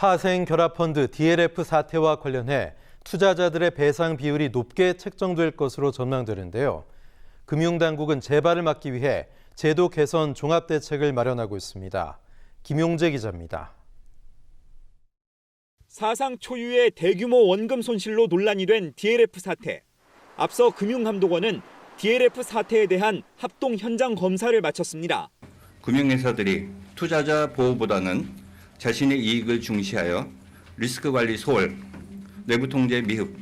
파생결합펀드 DLF 사태와 관련해 투자자들의 배상 비율이 높게 책정될 것으로 전망되는데요. 금융당국은 재발을 막기 위해 제도 개선 종합대책을 마련하고 있습니다. 김용재 기자입니다. 사상 초유의 대규모 원금 손실로 논란이 된 DLF 사태. 앞서 금융감독원은 DLF 사태에 대한 합동 현장 검사를 마쳤습니다. 금융회사들이 투자자 보호보다는 자신의 이익을 중시하여 리스크 관리 소홀, 내부 통제 미흡,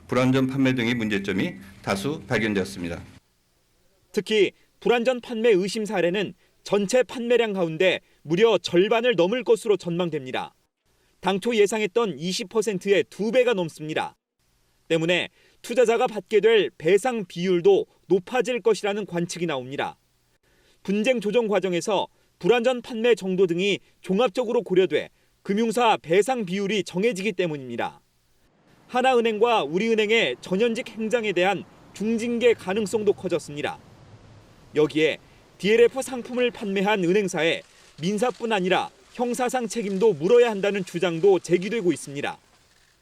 불완전 판매 등의 문제점이 다수 발견되었습니다. 특히 불완전 판매 의심 사례는 전체 판매량 가운데 무려 절반을 넘을 것으로 전망됩니다. 당초 예상했던 20%의 2배가 넘습니다. 때문에 투자자가 받게 될 배상 비율도 높아질 것이라는 관측이 나옵니다. 분쟁 조정 과정에서 불완전 판매 정도 등이 종합적으로 고려돼 금융사 배상 비율이 정해지기 때문입니다. 하나은행과 우리은행의 전현직 행장에 대한 중징계 가능성도 커졌습니다. 여기에 DLF 상품을 판매한 은행사에 민사뿐 아니라 형사상 책임도 물어야 한다는 주장도 제기되고 있습니다.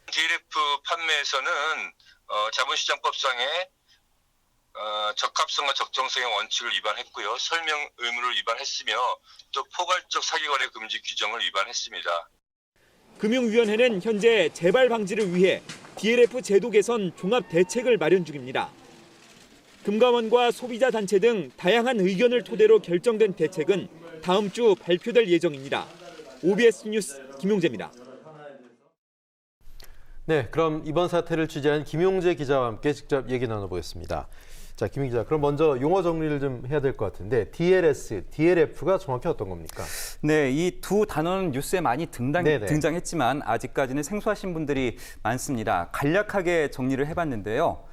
DLF 판매에서는 자본시장법상의 적합성과 적정성의 원칙을 위반했고요. 설명 의무를 위반했으며 또 포괄적 사기거래 금지 규정을 위반했습니다. 금융위원회는 현재 재발 방지를 위해 DLF 제도 개선 종합 대책을 마련 중입니다. 금감원과 소비자 단체 등 다양한 의견을 토대로 결정된 대책은 다음 주 발표될 예정입니다. OBS 뉴스 김용재입니다. 네, 그럼 이번 사태를 취재한 김용재 기자와 함께 직접 얘기 나눠보겠습니다. 자, 김 기자, 그럼 먼저 용어 정리를 좀 해야 될 것 같은데 DLS, DLF가 정확히 어떤 겁니까? 네, 이 두 단어는 뉴스에 많이 등장했지만 아직까지는 생소하신 분들이 많습니다. 간략하게 정리를 해봤는데요.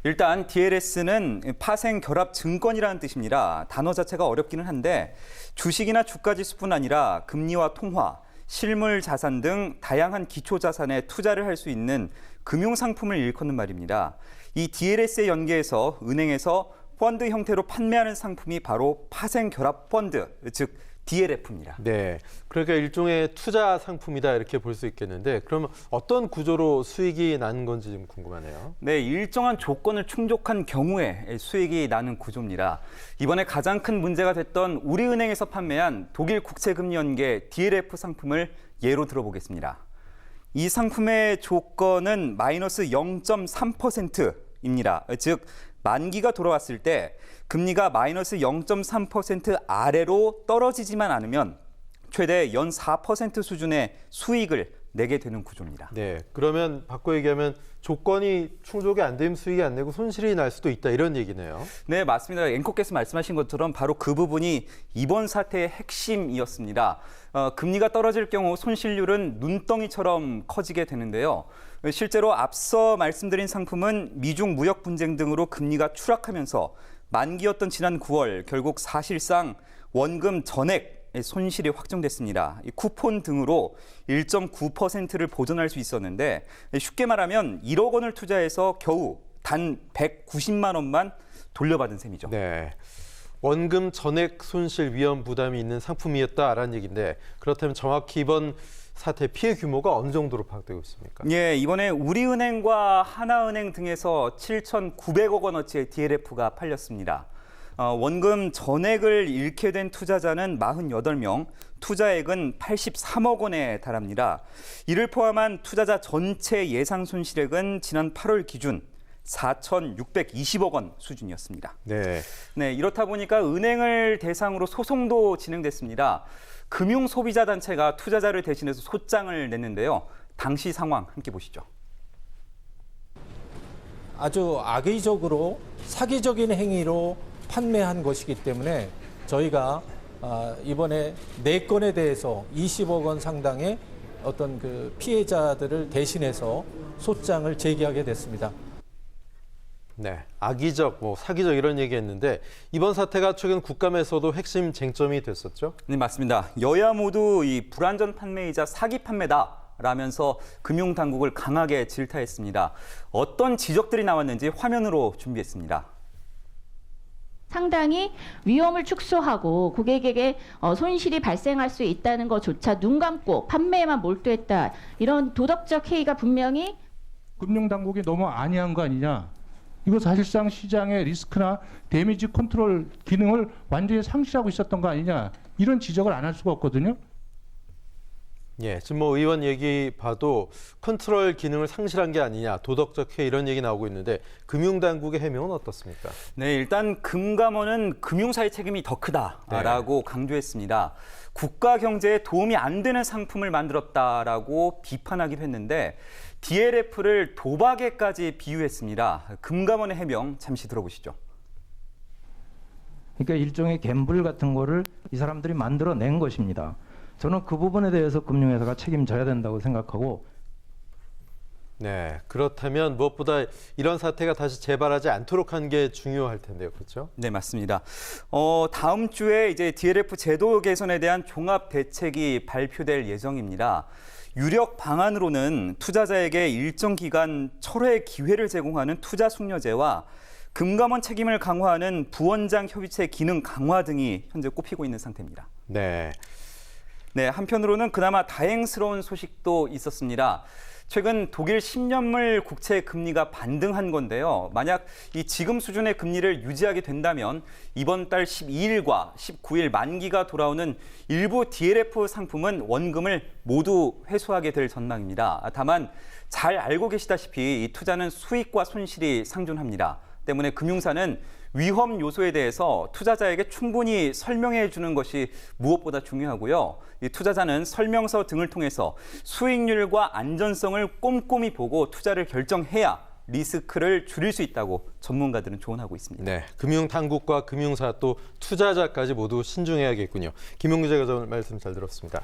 일단 DLS는 파생결합 증권이라는 뜻입니다. 단어 자체가 어렵기는 한데 주식이나 주가지수뿐 아니라 금리와 통화, 실물 자산 등 다양한 기초 자산에 투자를 할 수 있는 금융상품을 일컫는 말입니다. 이 DLS에 연계해서 은행에서 펀드 형태로 판매하는 상품이 바로 파생결합 펀드, 즉 DLF입니다. 네, 그러니까 일종의 투자 상품이다 이렇게 볼 수 있겠는데 그럼 어떤 구조로 수익이 나는 건지 좀 궁금하네요. 네, 일정한 조건을 충족한 경우에 수익이 나는 구조입니다. 이번에 가장 큰 문제가 됐던 우리은행에서 판매한 독일 국채금리 연계 DLF 상품을 예로 들어보겠습니다. 이 상품의 조건은 마이너스 0.3%입니다. 즉 만기가 돌아왔을 때 금리가 마이너스 0.3% 아래로 떨어지지만 않으면 최대 연 4% 수준의 수익을 내게 되는 구조입니다. 네, 그러면 바꿔 얘기하면 조건이 충족이 안 되면 수익이 안 내고 손실이 날 수도 있다 이런 얘기네요. 네, 맞습니다. 앵커께서 말씀하신 것처럼 바로 그 부분이 이번 사태의 핵심이었습니다. 금리가 떨어질 경우 손실률은 눈덩이처럼 커지게 되는데요. 실제로 앞서 말씀드린 상품은 미중 무역 분쟁 등으로 금리가 추락하면서 만기였던 지난 9월 결국 사실상 원금 전액 손실이 확정됐습니다. 이 쿠폰 등으로 1.9%를 보전할 수 있었는데 쉽게 말하면 1억 원을 투자해서 겨우 단 190만 원만 돌려받은 셈이죠. 네, 원금 전액 손실 위험 부담이 있는 상품이었다라는 얘기인데 그렇다면 정확히 이번 사태 피해 규모가 어느 정도로 파악되고 있습니까? 예, 이번에 우리은행과 하나은행 등에서 7,900억 원어치의 DLF가 팔렸습니다. 원금 전액을 잃게 된 투자자는 48명, 투자액은 83억 원에 달합니다. 이를 포함한 투자자 전체 예상 손실액은 지난 8월 기준 4,620억 원 수준이었습니다. 네. 네, 이렇다 보니까 은행을 대상으로 소송도 진행됐습니다. 금융소비자단체가 투자자를 대신해서 소장을 냈는데요. 당시 상황 함께 보시죠. 아주 악의적으로 사기적인 행위로 판매한 것이기 때문에 저희가 이번에 4건에 대해서 20억 원 상당의 어떤 그 피해자들을 대신해서 소장을 제기하게 됐습니다. 네, 악의적, 사기적 이런 얘기했는데 이번 사태가 최근 국감에서도 핵심 쟁점이 됐었죠? 네, 맞습니다. 여야 모두 이 불완전 판매이자 사기 판매다. 라면서 금융당국을 강하게 질타했습니다. 어떤 지적들이 나왔는지 화면으로 준비했습니다. 상당히 위험을 축소하고 고객에게 손실이 발생할 수 있다는 것조차 눈 감고 판매에만 몰두했다. 이런 도덕적 해이가 분명히 금융당국이 너무 안이한 거 아니냐. 이거 사실상 시장의 리스크나 데미지 컨트롤 기능을 완전히 상실하고 있었던 거 아니냐. 이런 지적을 안 할 수가 없거든요. 예, 지금 뭐 의원 얘기 봐도 컨트롤 기능을 상실한 게 아니냐, 도덕적 해이 이런 얘기 나오고 있는데 금융당국의 해명은 어떻습니까? 네, 일단 금감원은 금융사의 책임이 더 크다라고 강조했습니다. 국가 경제에 도움이 안 되는 상품을 만들었다라고 비판하기도 했는데 DLF를 도박에까지 비유했습니다. 금감원의 해명 잠시 들어보시죠. 그러니까 일종의 갬블 같은 거를 이 사람들이 만들어낸 것입니다. 저는 그 부분에 대해서 금융회사가 책임져야 된다고 생각하고. 네, 그렇다면 무엇보다 이런 사태가 다시 재발하지 않도록 하는 게 중요할 텐데요, 그렇죠? 네, 맞습니다. 다음 주에 이제 DLF 제도 개선에 대한 종합 대책이 발표될 예정입니다. 유력 방안으로는 투자자에게 일정 기간 철회 기회를 제공하는 투자 숙려제와 금감원 책임을 강화하는 부원장 협의체 기능 강화 등이 현재 꼽히고 있는 상태입니다. 네. 네, 한편으로는 그나마 다행스러운 소식도 있었습니다. 최근 독일 10년물 국채 금리가 반등한 건데요. 만약 이 지금 수준의 금리를 유지하게 된다면 이번 달 12일과 19일 만기가 돌아오는 일부 DLF 상품은 원금을 모두 회수하게 될 전망입니다. 다만 잘 알고 계시다시피 이 투자는 수익과 손실이 상존합니다. 때문에 금융사는 위험 요소에 대해서 투자자에게 충분히 설명해 주는 것이 무엇보다 중요하고요. 이 투자자는 설명서 등을 통해서 수익률과 안전성을 꼼꼼히 보고 투자를 결정해야 리스크를 줄일 수 있다고 전문가들은 조언하고 있습니다. 네, 금융당국과 금융사 또 투자자까지 모두 신중해야겠군요. 김용규 기자가 말씀 잘 들었습니다.